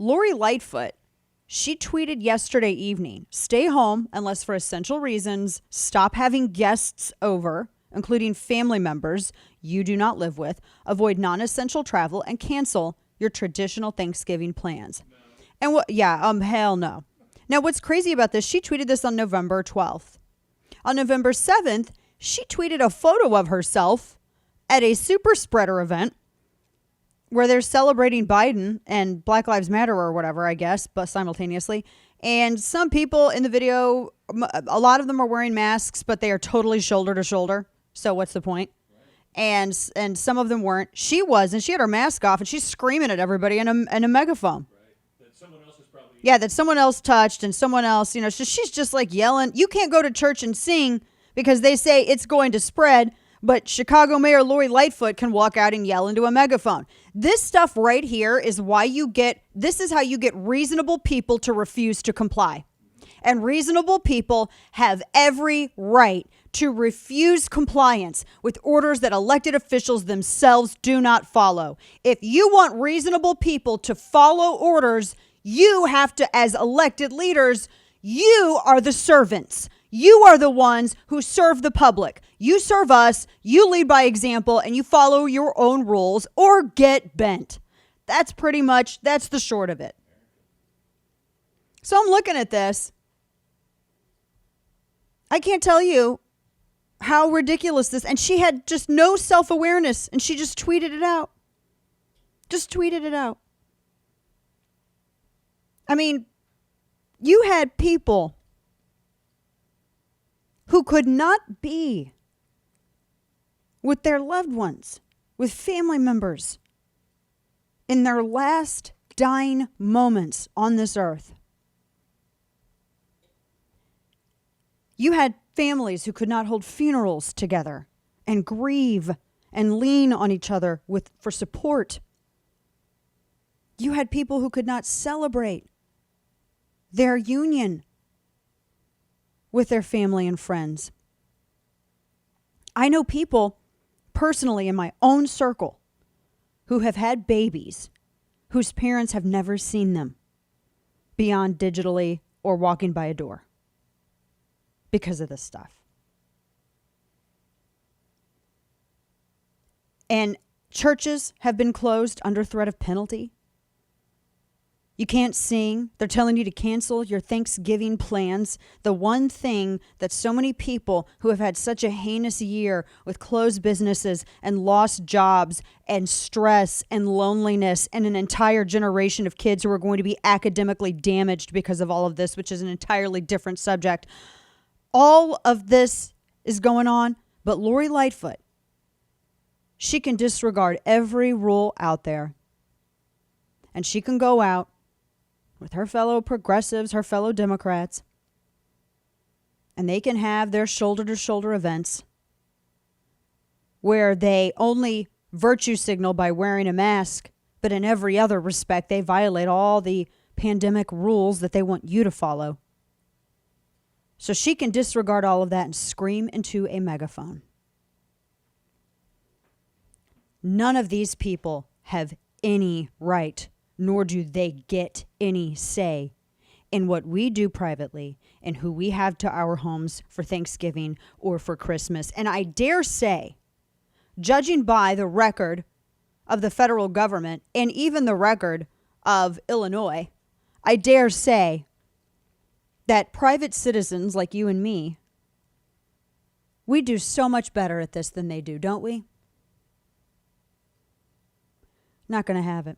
Lori Lightfoot, she tweeted yesterday evening, stay home unless for essential reasons, stop having guests over, including family members you do not live with, avoid non-essential travel, and cancel your traditional Thanksgiving plans. No. And hell no. Now, what's crazy about this, she tweeted this on November 12th. On November 7th, she tweeted a photo of herself at a super spreader event where they're celebrating Biden and Black Lives Matter or whatever, I guess, but simultaneously. And some people in the video, a lot of them are wearing masks, but they are totally shoulder to shoulder. So what's the point? Right. And some of them weren't. She was, and she had her mask off, and she's screaming at everybody in a megaphone. Right. That someone else is probably... Yeah, that someone else touched, and someone else, so she's just like yelling. You can't go to church and sing because they say it's going to spread. But Chicago Mayor Lori Lightfoot can walk out and yell into a megaphone. This stuff right here is this is how you get reasonable people to refuse to comply. And reasonable people have every right to refuse compliance with orders that elected officials themselves do not follow. If you want reasonable people to follow orders, you have to, as elected leaders, you are the servants. You are the ones who serve the public. You serve us, you lead by example, and you follow your own rules or get bent. That's the short of it. So I'm looking at this. I can't tell you how ridiculous this, and she had just no self-awareness, and she just tweeted it out. I mean, you had people who could not be with their loved ones, with family members in their last dying moments on this earth. You had families who could not hold funerals together and grieve and lean on each other for support. You had people who could not celebrate their union with their family and friends. I know people personally in my own circle who have had babies whose parents have never seen them beyond digitally or walking by a door because of this stuff. And churches have been closed under threat of penalty. You can't sing. They're telling you to cancel your Thanksgiving plans. The one thing that so many people who have had such a heinous year with closed businesses and lost jobs and stress and loneliness and an entire generation of kids who are going to be academically damaged because of all of this, which is an entirely different subject. All of this is going on, but Lori Lightfoot, she can disregard every rule out there. And she can go out with her fellow progressives, her fellow Democrats, and they can have their shoulder-to-shoulder events where they only virtue signal by wearing a mask, but in every other respect, they violate all the pandemic rules that they want you to follow. So she can disregard all of that and scream into a megaphone. None of these people have any right, nor do they get any say in what we do privately and who we have to our homes for Thanksgiving or for Christmas. And I dare say, judging by the record of the federal government and even the record of Illinois, I dare say that private citizens like you and me, we do so much better at this than they do, don't we? Not going to have it.